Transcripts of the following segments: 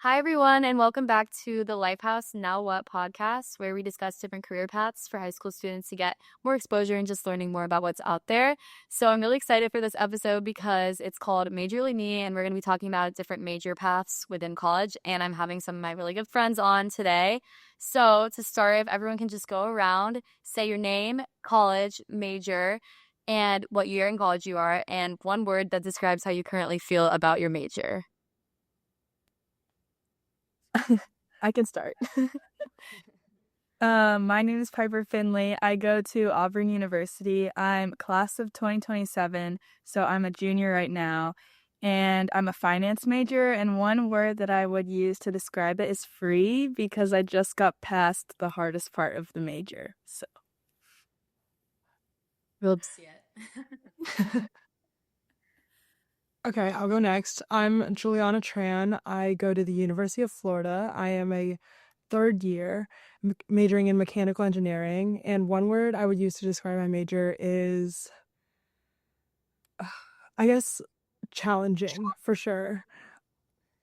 Hi, everyone, and welcome back to the Lifehouse Now What podcast, where we discuss different career paths for high school students to get more exposure and just learning more about what's out there. So, I'm really excited for this episode because it's called Majorly Me, and we're going to be talking about different major paths within college. And I'm having some of my really good friends on today. So, to start, if everyone can just go around, say your name, college, major, and what year in college you are, and one word that describes how you currently feel about your major. I can start. My name is Piper Finley. I go to Auburn University. I'm class of 2027, so I'm a junior right now, and I'm a finance major. And one word that I would use to describe it is free because I just got past the hardest part of the major. So, We'll see it. Okay, I'll go next. I'm Juliana Tran. I go to the University of Florida. I am a third year majoring in mechanical engineering. And one word I would use to describe my major is, I guess, challenging for sure.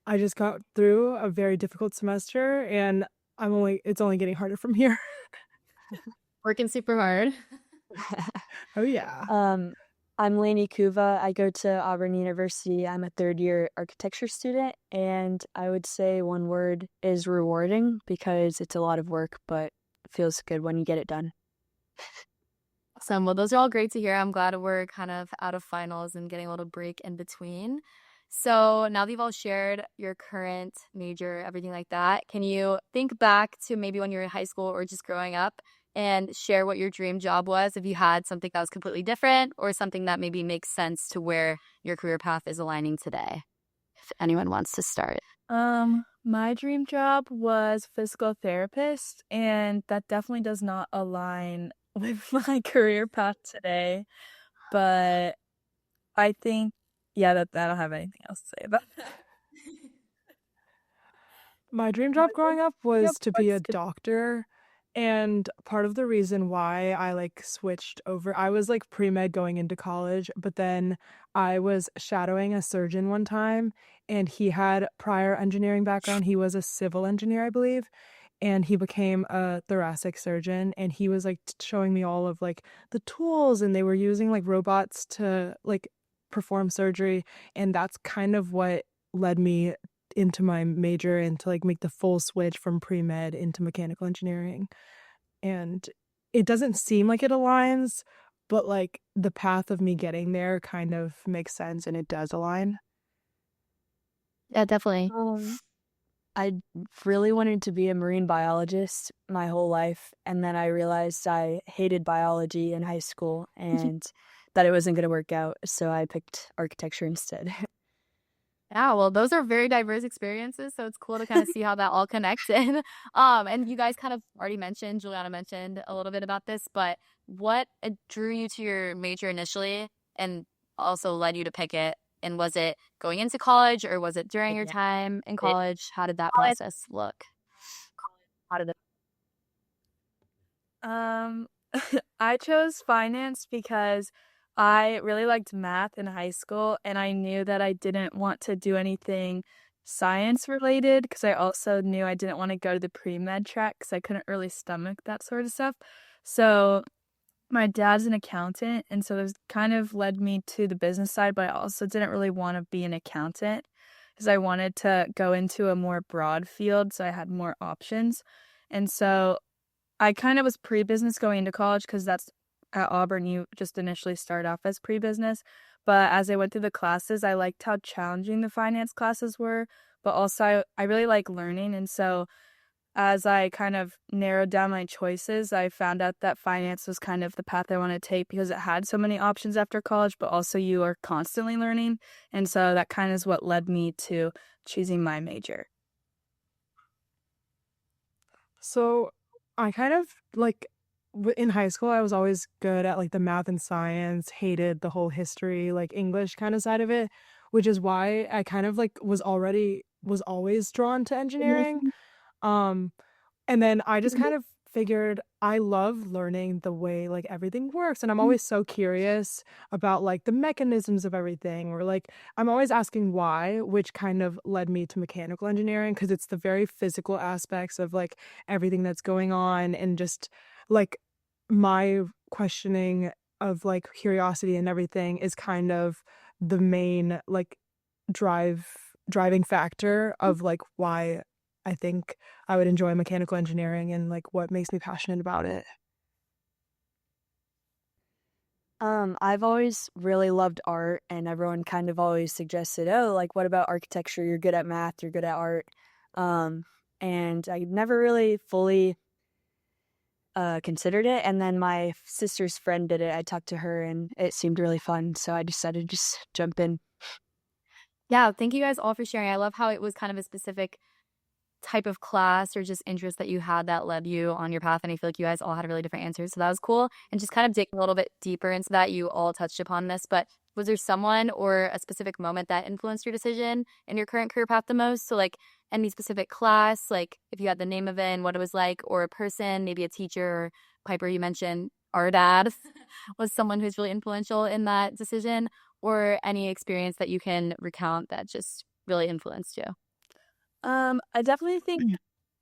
I just got through a very difficult semester and it's only getting harder from here. Working super hard. Oh yeah. I'm Lainey Kuva. I go to Auburn University. I'm a third year architecture student, and I would say one word is rewarding because it's a lot of work, but it feels good when you get it done. Awesome. Well, those are all great to hear. I'm glad we're kind of out of finals and getting a little break in between. So now that you've all shared your current major, everything like that, can you think back to maybe when you were in high school or just growing up and share what your dream job was if you had something that was completely different or something that maybe makes sense to where your career path is aligning today? If anyone wants to start. My dream job was physical therapist, and that definitely does not align with my career path today. But I think, yeah, that I don't have anything else to say about that. My dream job growing up was to be a doctor. And part of the reason why I switched over, I was pre-med going into college, but then I was shadowing a surgeon one time and he had prior engineering background. He was a civil engineer, I believe, and he became a thoracic surgeon, and he was showing me all of the tools, and they were using robots to perform surgery, and that's kind of what led me into my major and to make the full switch from pre-med into mechanical engineering. And it doesn't seem like it aligns, but the path of me getting there kind of makes sense and it does align. Yeah, definitely. I really wanted to be a marine biologist my whole life, and then I realized I hated biology in high school and that it wasn't going to work out, so I picked architecture instead. Yeah, well, those are very diverse experiences, so it's cool to kind of see how that all connected. And you guys kind of already mentioned, Juliana mentioned a little bit about this, but what drew you to your major initially and also led you to pick it? And was it going into college or was it during your time in college? How did that process look? How did it? I chose finance because I really liked math in high school, and I knew that I didn't want to do anything science related because I also knew I didn't want to go to the pre-med track because I couldn't really stomach that sort of stuff. So my dad's an accountant, and so this kind of led me to the business side, but I also didn't really want to be an accountant because I wanted to go into a more broad field so I had more options. And so I kind of was pre-business going into college because that's at Auburn, you just initially start off as pre-business. But as I went through the classes, I liked how challenging the finance classes were, but also I really like learning. And so as I kind of narrowed down my choices, I found out that finance was kind of the path I wanted to take because it had so many options after college, but also you are constantly learning. And so that kind of is what led me to choosing my major. So I kind of in high school, I was always good at the math and science, hated the whole history, English kind of side of it, which is why I kind of was always drawn to engineering. And then I just kind of figured I love learning the way like everything works, and I'm always so curious about like the mechanisms of everything, or like I'm always asking why, which kind of led me to mechanical engineering because it's the very physical aspects of like everything that's going on, and just like my questioning of like curiosity and everything is kind of the main like driving factor of like why I think I would enjoy mechanical engineering and like what makes me passionate about it. I've always really loved art, and everyone kind of always suggested, oh, like, what about architecture? You're good at math, you're good at art. And I never really fully considered it. And then my sister's friend did it. I talked to her, and it seemed really fun. So I decided to just jump in. Yeah, thank you guys all for sharing. I love how it was kind of a specific type of class or just interest that you had that led you on your path. And I feel like you guys all had really different answers. So that was cool. And just kind of digging a little bit deeper into that, you all touched upon this, but was there someone or a specific moment that influenced your decision in your current career path the most? So like any specific class, like if you had the name of it and what it was like, or a person, maybe a teacher, or Piper, you mentioned our dad was someone who's really influential in that decision, or any experience that you can recount that just really influenced you. I definitely think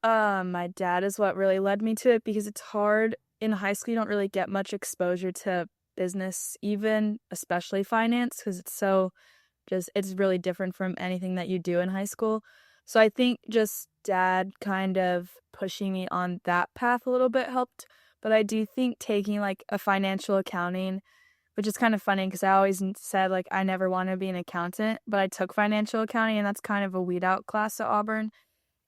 my dad is what really led me to it, because it's hard in high school. You don't really get much exposure to business, even especially finance, because it's really different from anything that you do in high school. So I think just dad kind of pushing me on that path a little bit helped. But I do think taking like a financial accounting, which is kind of funny because I always said like I never want to be an accountant, but I took financial accounting, and that's kind of a weed out class at Auburn.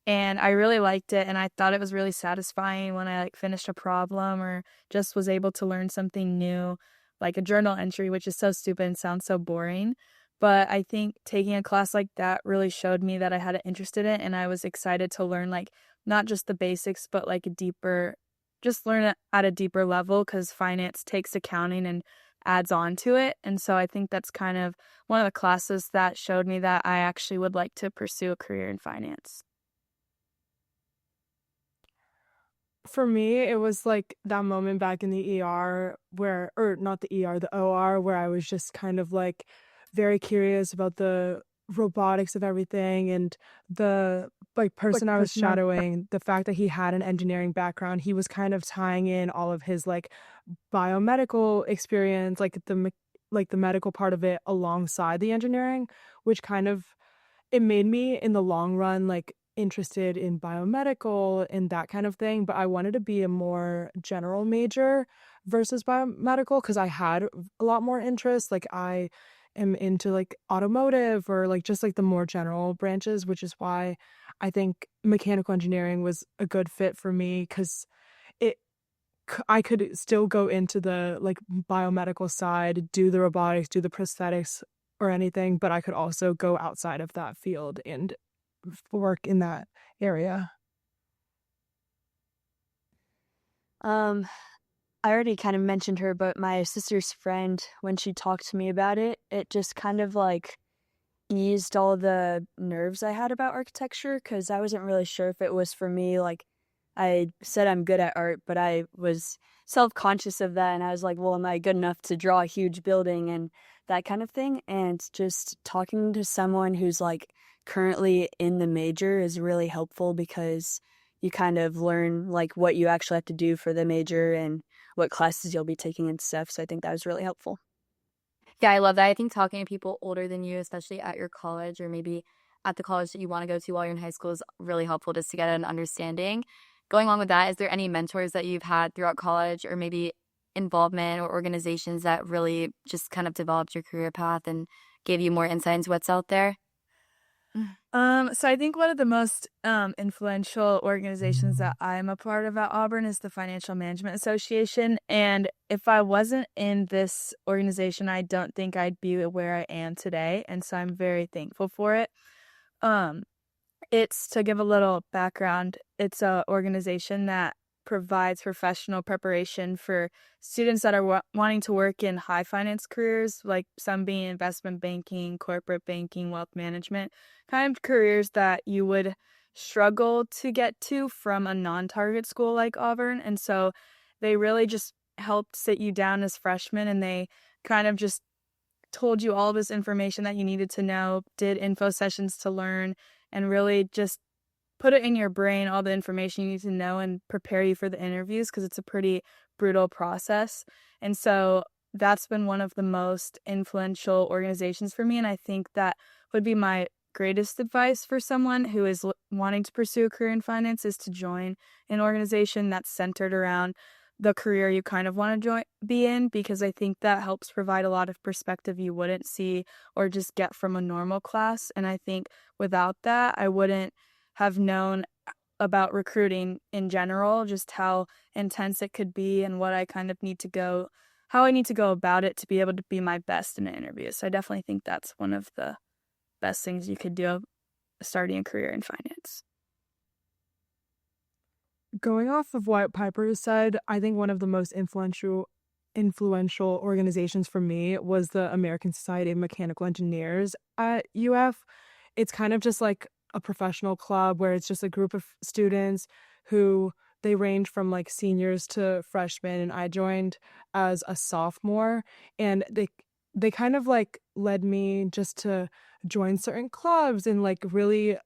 And I really liked it, and I thought it was really satisfying when I like finished a problem or just was able to learn something new, like a journal entry, which is so stupid and sounds so boring. But I think taking a class like that really showed me that I had an interest in it, and I was excited to learn like not just the basics, but like just learn it at a deeper level, because finance takes accounting and adds on to it. And so I think that's kind of one of the classes that showed me that I actually would like to pursue a career in finance. For me, it was like that moment back in the ER where, or not the ER, the OR, where I was just kind of like very curious about the robotics of everything, and the like person I was shadowing, the fact that he had an engineering background, he was kind of tying in all of his like biomedical experience, like like the medical part of it alongside the engineering, which kind of it made me in the long run like interested in biomedical and that kind of thing, but I wanted to be a more general major versus biomedical because I had a lot more interest. Like I am into like automotive or like just like the more general branches, which is why I think mechanical engineering was a good fit for me, because it I could still go into the like biomedical side, do the robotics, do the prosthetics or anything, but I could also go outside of that field and work in that area. I already kind of mentioned her, but my sister's friend, when she talked to me about it, it just kind of like eased all the nerves I had about architecture, because I wasn't really sure if it was for me. Like, I said I'm good at art, but I was self-conscious of that, and I was like, well, am I good enough to draw a huge building and that kind of thing? And just talking to someone who's like currently in the major is really helpful, because you kind of learn like what you actually have to do for the major and what classes you'll be taking and stuff. So I think that was really helpful. Yeah, I love that. I think talking to people older than you, especially at your college or maybe at the college that you want to go to while you're in high school, is really helpful just to get an understanding. Going along with that, is there any mentors that you've had throughout college, or maybe involvement or organizations that really just kind of developed your career path and gave you more insight into what's out there? So I think one of the most influential organizations that I'm a part of at Auburn is the Financial Management Association. And if I wasn't in this organization, I don't think I'd be where I am today. And so I'm very thankful for it. It's, to give a little background, it's an organization that provides professional preparation for students that are wanting to work in high finance careers, like some being investment banking, corporate banking, wealth management, kind of careers that you would struggle to get to from a non-target school like Auburn. And so they really just helped sit you down as freshmen, and they kind of just told you all this information that you needed to know, did info sessions to learn, and really just put it in your brain, all the information you need to know, and prepare you for the interviews, because it's a pretty brutal process. And so that's been one of the most influential organizations for me, and I think that would be my greatest advice for someone who is wanting to pursue a career in finance, is to join an organization that's centered around the career you kind of want to be in, because I think that helps provide a lot of perspective you wouldn't see or just get from a normal class. And I think without that, I wouldn't have known about recruiting in general, just how intense it could be and what I kind of how I need to go about it to be able to be my best in an interview. So I definitely think that's one of the best things you could do starting a career in finance. Going off of what Piper said, I think one of the most influential organizations for me was the American Society of Mechanical Engineers at UF. It's kind of just like a professional club where it's just a group of students who they range from like seniors to freshmen, and I joined as a sophomore, and they kind of like led me just to join certain clubs and like really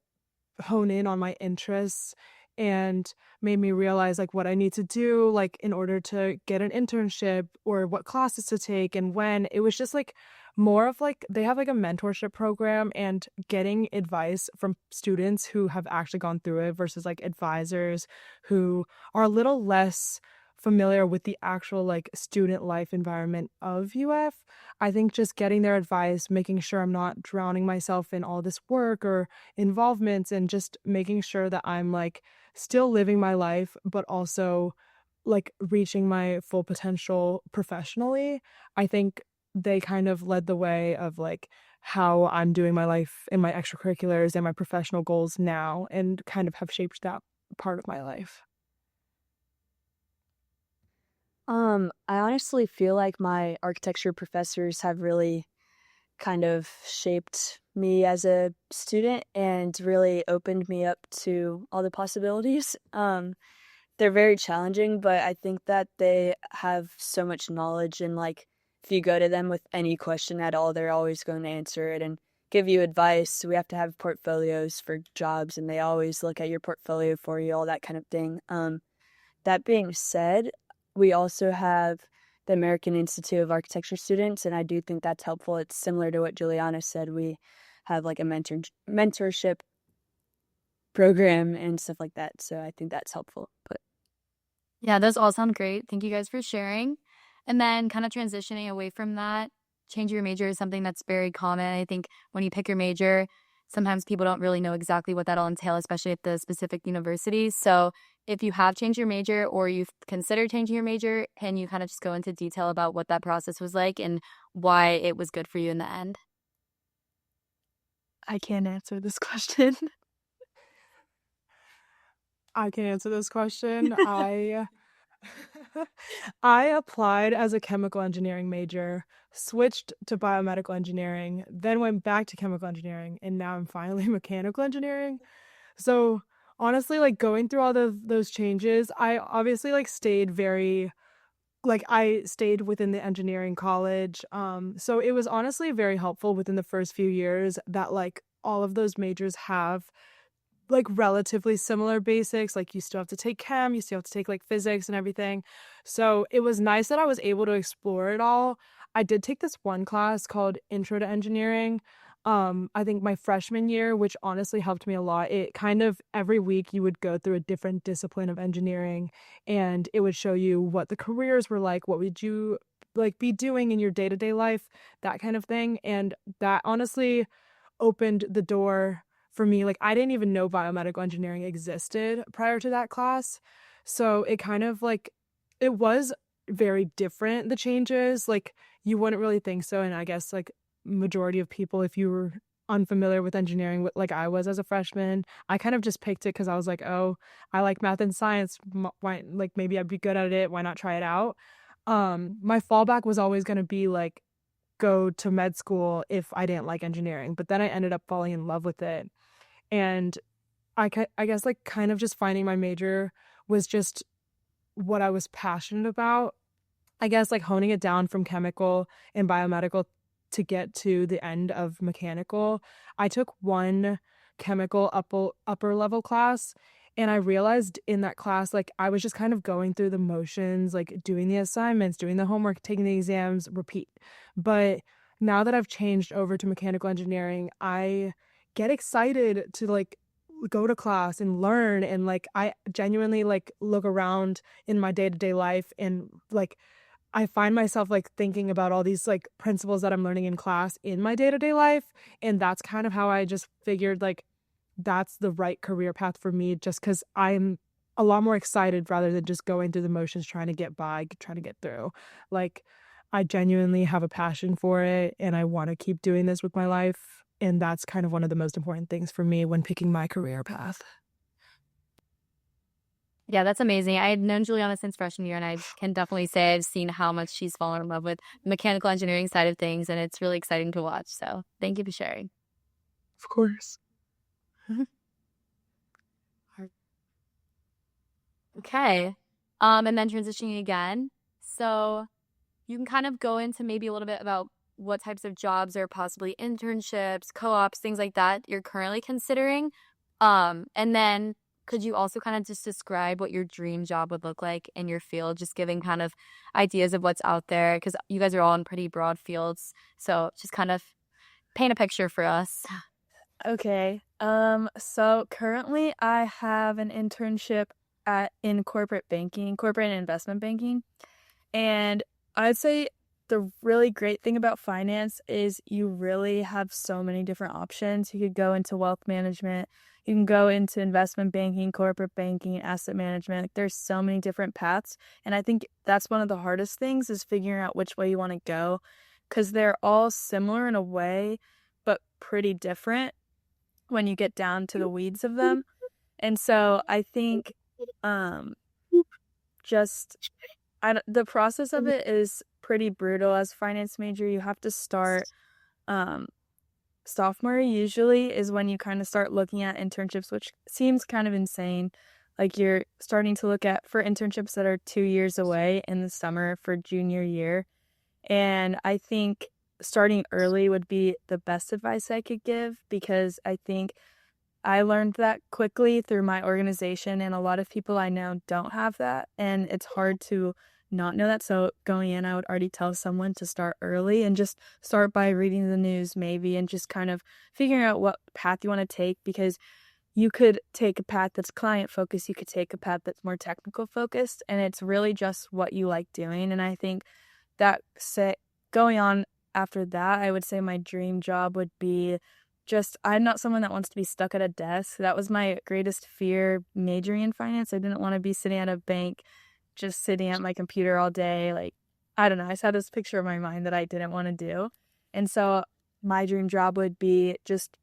hone in on my interests, and made me realize like what I need to do like in order to get an internship, or what classes to take and when. It was just like more of like they have like a mentorship program, and getting advice from students who have actually gone through it versus like advisors who are a little less familiar with the actual like student life environment of UF. I think just getting their advice, making sure I'm not drowning myself in all this work or involvements, and just making sure that I'm like still living my life, but also like reaching my full potential professionally. I think they kind of led the way of like how I'm doing my life in my extracurriculars and my professional goals now, and kind of have shaped that part of my life. I honestly feel like my architecture professors have really kind of shaped me as a student and really opened me up to all the possibilities. They're very challenging, but I think that they have so much knowledge, and like if you go to them with any question at all, they're always going to answer it and give you advice. We have to have portfolios for jobs, and they always look at your portfolio for you, all that kind of thing. That being said, we also have the American Institute of Architecture students, and I do think that's helpful. It's similar to what Juliana said. We have like a mentorship program and stuff like that, so I think that's helpful. But Yeah, those all sound great. Thank you guys for sharing. And then kind of transitioning away from that, change your major is something that's very common. I think when you pick your major, sometimes people don't really know exactly what that'll entail, especially at the specific universities. So if you have changed your major, or you've considered changing your major, can you kind of just go into detail about what that process was like and why it was good for you in the end? I can't answer this question. I can answer this question. I applied as a chemical engineering major, switched to biomedical engineering, then went back to chemical engineering, and now I'm finally mechanical engineering. So honestly, like going through all those changes, I obviously like I stayed within the engineering college. So it was honestly very helpful within the first few years that like all of those majors have like relatively similar basics. Like you still have to take chem, you still have to take like physics and everything. So it was nice that I was able to explore it all. I did take this one class called Intro to Engineering. I think my freshman year, which honestly helped me a lot. It kind of every week you would go through a different discipline of engineering, and it would show you what the careers were like, what would you like be doing in your day-to-day life, that kind of thing. And that honestly opened the door for me. Like I didn't even know biomedical engineering existed prior to that class. So it kind of like it was very different, the changes. Like you wouldn't really think so. And I guess like majority of people, if you were unfamiliar with engineering like I was as a freshman, I kind of just picked it because I was like, oh, I like math and science. Why, like maybe I'd be good at it. Why not try it out? My fallback was always going to be like go to med school if I didn't like engineering. But then I ended up falling in love with it. And I guess like kind of just finding my major was just what I was passionate about. I guess like honing it down from chemical and biomedical to get to the end of mechanical. I took one chemical upper level class, and I realized in that class like I was just kind of going through the motions, like doing the assignments, doing the homework, taking the exams, repeat. But now that I've changed over to mechanical engineering, I get excited to like go to class and learn, and like I genuinely like look around in my day-to-day life, and like I find myself like thinking about all these like principles that I'm learning in class in my day-to-day life. And that's kind of how I just figured like that's the right career path for me, just because I'm a lot more excited rather than just going through the motions trying to get by, trying to get through. Like I genuinely have a passion for it and I want to keep doing this with my life. And that's kind of one of the most important things for me when picking my career path. Yeah, that's amazing. I had known Juliana since freshman year, and I can definitely say I've seen how much she's fallen in love with the mechanical engineering side of things, and it's really exciting to watch. So thank you for sharing. Of course. Okay. And then transitioning again. So you can kind of go into maybe a little bit about what types of jobs or possibly internships, co-ops, things like that you're currently considering. And then could you also kind of just describe what your dream job would look like in your field, just giving kind of ideas of what's out there? Because you guys are all in pretty broad fields. So just kind of paint a picture for us. Okay. So currently I have an internship in corporate banking, corporate and investment banking. And I'd say the really great thing about finance is you really have so many different options. You could go into wealth management, you can go into investment banking, corporate banking, asset management. Like, there's so many different paths. And I think that's one of the hardest things is figuring out which way you want to go, because they're all similar in a way, but pretty different when you get down to the weeds of them. And so I think the process of it is pretty brutal. As a finance major, you have to start sophomore usually is when you kind of start looking at internships, which seems kind of insane. Like you're starting to look at for internships that are 2 years away in the summer for junior year. And I think starting early would be the best advice I could give, because I think I learned that quickly through my organization, and a lot of people I know don't have that, and it's hard to not know that. So going in, I would already tell someone to start early and just start by reading the news maybe, and just kind of figuring out what path you want to take, because you could take a path that's client focused, you could take a path that's more technical focused, and it's really just what you like doing. And I think that going on after that, I would say my dream job would be I'm not someone that wants to be stuck at a desk. That was my greatest fear majoring in finance. I didn't want to be sitting at a bank, just sitting at my computer all day. Like, I don't know. I just had this picture in my mind that I didn't want to do. And so my dream job would be just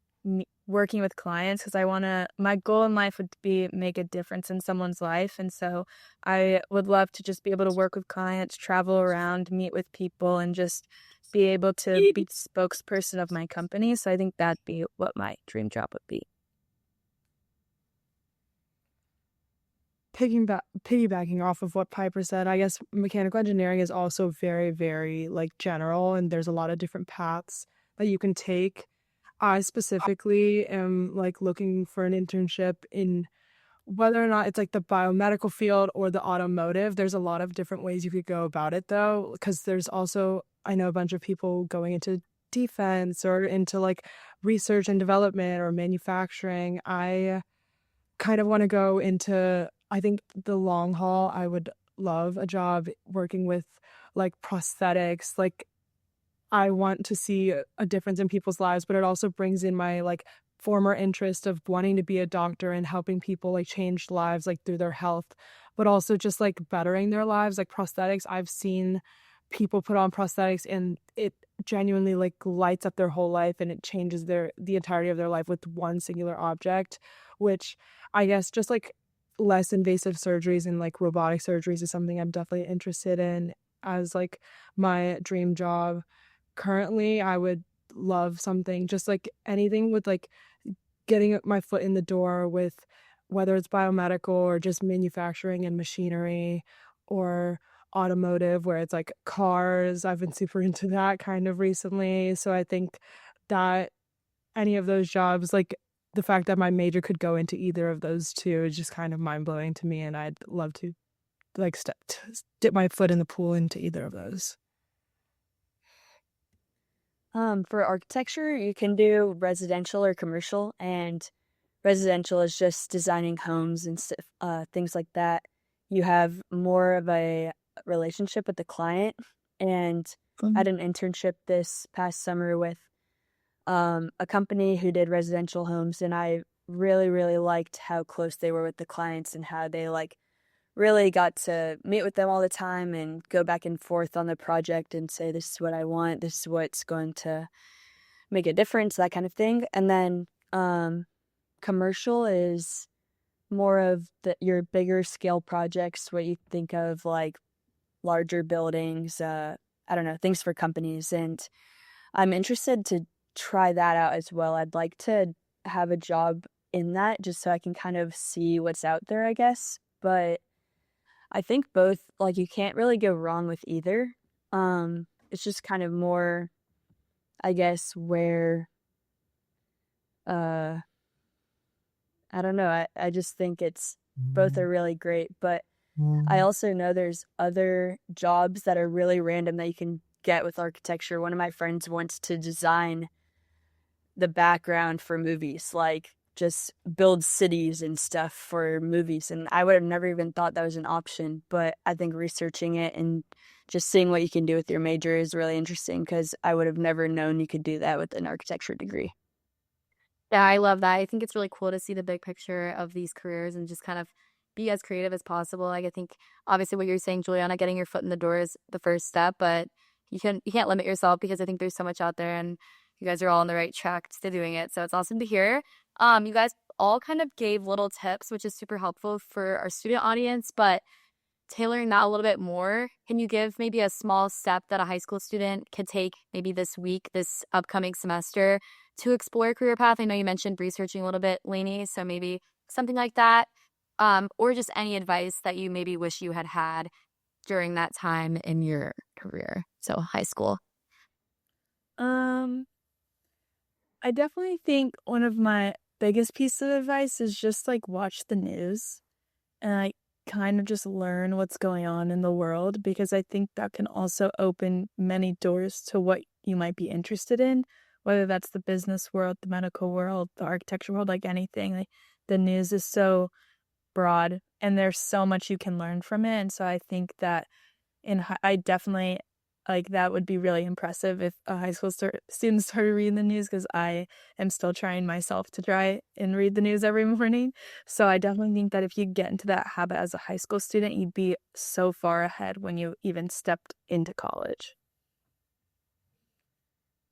working with clients, because my goal in life would be make a difference in someone's life. And so I would love to just be able to work with clients, travel around, meet with people, and just be able to be the spokesperson of my company. So I think that'd be what my dream job would be. Piggybacking off of what Piper said, I guess mechanical engineering is also very, very like general, and there's a lot of different paths that you can take. I specifically am like looking for an internship in whether or not it's like the biomedical field or the automotive. There's a lot of different ways you could go about it though, because there's also, I know a bunch of people going into defense or into like research and development or manufacturing. I kind of want to go into, I think the long haul, I would love a job working with like prosthetics. Like I want to see a difference in people's lives, but it also brings in my like former interest of wanting to be a doctor and helping people like change lives like through their health, but also just like bettering their lives. Like prosthetics, I've seen people put on prosthetics and it genuinely like lights up their whole life, and it changes the entirety of their life with one singular object, which I guess just like less invasive surgeries and like robotic surgeries is something I'm definitely interested in as like my dream job. Currently, I would love something just like anything with like getting my foot in the door with whether it's biomedical or just manufacturing and machinery or automotive where it's like cars. I've been super into that kind of recently. So I think that any of those jobs, like the fact that my major could go into either of those two is just kind of mind blowing to me. And I'd love to like dip my foot in the pool into either of those. For architecture, you can do residential or commercial, and residential is just designing homes and things like that. You have more of a relationship with the client, and I had an internship this past summer with a company who did residential homes, and I really, really liked how close they were with the clients and how they like really got to meet with them all the time and go back and forth on the project and say, this is what I want, this is what's going to make a difference, that kind of thing. And then commercial is more of your bigger scale projects, what you think of like larger buildings, I don't know, things for companies. And I'm interested to try that out as well. I'd like to have a job in that just so I can kind of see what's out there, I guess. But I think both, like, you can't really go wrong with either. It's just kind of more, I guess, where, I don't know. I just think both are really great, but I also know there's other jobs that are really random that you can get with architecture. One of my friends wants to design the background for movies, like just build cities and stuff for movies. And I would have never even thought that was an option, but I think researching it and just seeing what you can do with your major is really interesting because I would have never known you could do that with an architecture degree. Yeah, I love that. I think it's really cool to see the big picture of these careers and just kind of be as creative as possible. Like I think obviously what you're saying, Juliana, getting your foot in the door is the first step, but you can't limit yourself because I think there's so much out there and you guys are all on the right track to doing it. So it's awesome to hear. You guys all kind of gave little tips, which is super helpful for our student audience, but tailoring that a little bit more, can you give maybe a small step that a high school student could take maybe this week, this upcoming semester to explore a career path? I know you mentioned researching a little bit, Lainey, so maybe something like that. Or just any advice that you maybe wish you had during that time in your career, so high school. I definitely think one of my biggest pieces of advice is just like watch the news and like kind of just learn what's going on in the world because I think that can also open many doors to what you might be interested in, whether that's the business world, the medical world, the architecture world, like anything. Like the news is so broad and there's so much you can learn from it. And so I think that I definitely like that would be really impressive if a high school student started reading the news because I am still trying myself to try and read the news every morning. So I definitely think that if you get into that habit as a high school student, you'd be so far ahead when you even stepped into college.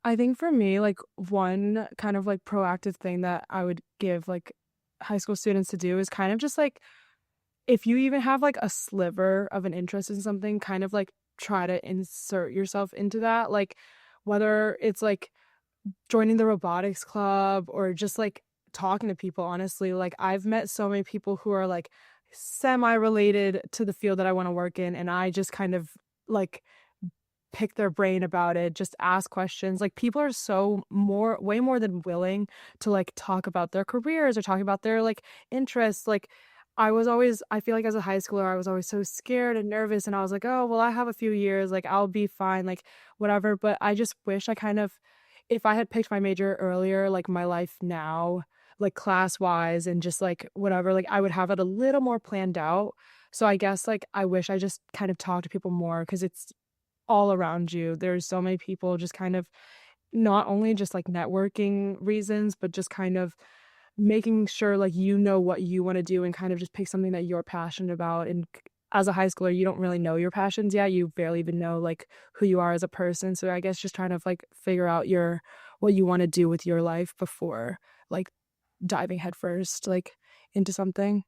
I think for me, like one kind of like proactive thing that I would give like high school students to do is kind of just like if you even have like a sliver of an interest in something, kind of like try to insert yourself into that. Like whether it's like joining the robotics club or just like talking to people, honestly. Like I've met so many people who are like semi-related to the field that I want to work in, and I just kind of like pick their brain about it, just ask questions. Like people are way more than willing to like talk about their careers or talk about their like interests. Like I feel like as a high schooler, I was always so scared and nervous, and I was like, oh, well, I have a few years, like I'll be fine, like whatever. But I just wish if I had picked my major earlier, like my life now, like class wise and just like whatever, like I would have it a little more planned out. So I guess like I wish I just kind of talked to people more because it's all around you. There's so many people just kind of not only just like networking reasons, but just kind of making sure like you know what you want to do and kind of just pick something that you're passionate about. And as a high schooler, you don't really know your passions yet. You barely even know like who you are as a person. So I guess just trying to like figure out what you want to do with your life before like diving headfirst like into something.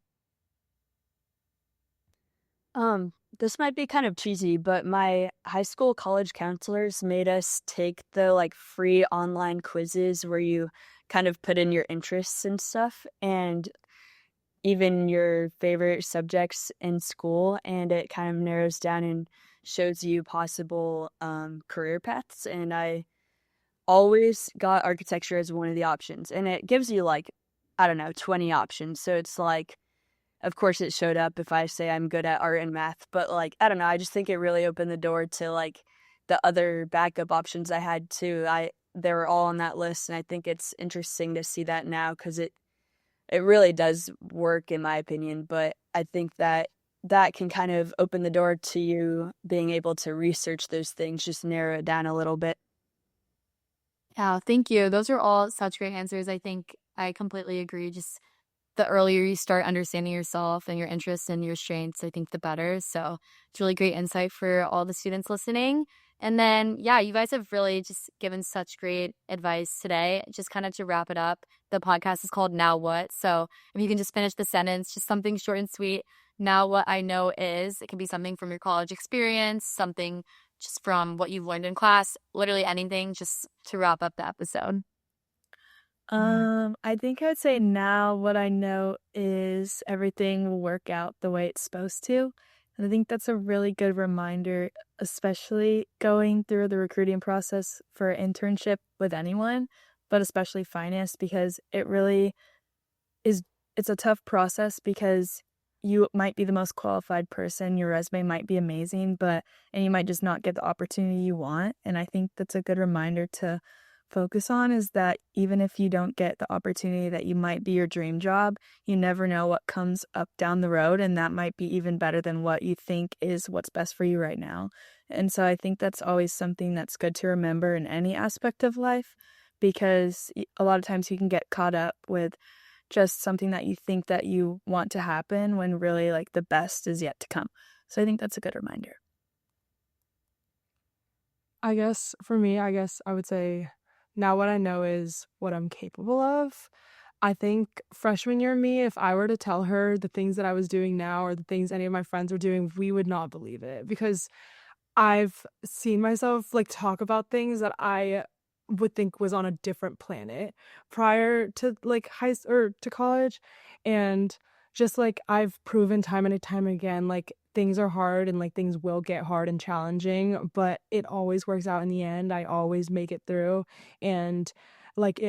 This might be kind of cheesy, but my high school college counselors made us take the like free online quizzes where you kind of put in your interests and stuff, and even your favorite subjects in school, and it kind of narrows down and shows you possible career paths. And I always got architecture as one of the options, and it gives you like, I don't know, 20 options. So it's like, of course it showed up if I say I'm good at art and math, but like, I don't know, I just think it really opened the door to like the other backup options I had too. They were all on that list, and I think it's interesting to see that now, because it really does work in my opinion. But I think that can kind of open the door to you being able to research those things, just narrow it down a little bit. Yeah, thank you. Those are all such great answers. I think I completely agree. Just the earlier you start understanding yourself and your interests and your strengths, I think the better. So it's really great insight for all the students listening. And then, yeah, you guys have really just given such great advice today. Just kind of to wrap it up, the podcast is called Now What? So if you can just finish the sentence, just something short and sweet. Now what I know is, it can be something from your college experience, something just from what you've learned in class, literally anything, just to wrap up the episode. I think I would say now what I know is everything will work out the way it's supposed to. And I think that's a really good reminder, especially going through the recruiting process for an internship with anyone, but especially finance, because it really is, it's a tough process, because you might be the most qualified person, your resume might be amazing, and you might just not get the opportunity you want. And I think that's a good reminder to focus on, is that even if you don't get the opportunity that you might be your dream job, you never know what comes up down the road, and that might be even better than what you think is what's best for you right now. And so I think that's always something that's good to remember in any aspect of life, because a lot of times you can get caught up with just something that you think that you want to happen, when really like the best is yet to come. So I think that's a good reminder. I guess for me, I would say now what I know is what I'm capable of. I think freshman year me, if I were to tell her the things that I was doing now or the things any of my friends were doing, we would not believe it, because I've seen myself like talk about things that I would think was on a different planet prior to like to college. And just like I've proven time and time again, like things are hard and like things will get hard and challenging, but it always works out in the end. I always make it through. And like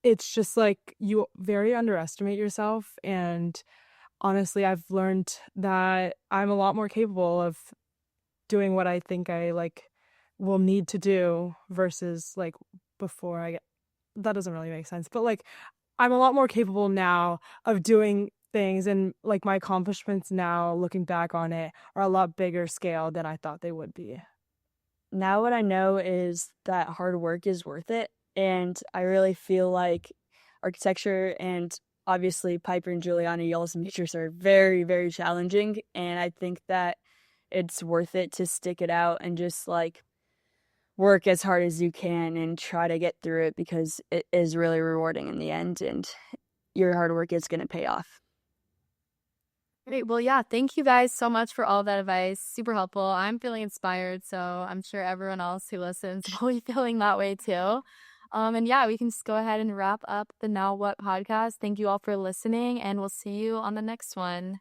it's just like you very underestimate yourself. And honestly, I've learned that I'm a lot more capable of doing what I think I like will need to do versus like before I get, that doesn't really make sense, but like I'm a lot more capable now of doing things, and like my accomplishments now looking back on it are a lot bigger scale than I thought they would be. Now what I know is that hard work is worth it, and I really feel like architecture and obviously Piper and Juliana, y'all's majors are very, very challenging, and I think that it's worth it to stick it out and just like work as hard as you can and try to get through it, because it is really rewarding in the end, and your hard work is going to pay off. Great. Well, yeah, thank you guys so much for all that advice. Super helpful. I'm feeling inspired, so I'm sure everyone else who listens will be feeling that way too. And yeah, we can just go ahead and wrap up the Now What podcast. Thank you all for listening, and we'll see you on the next one.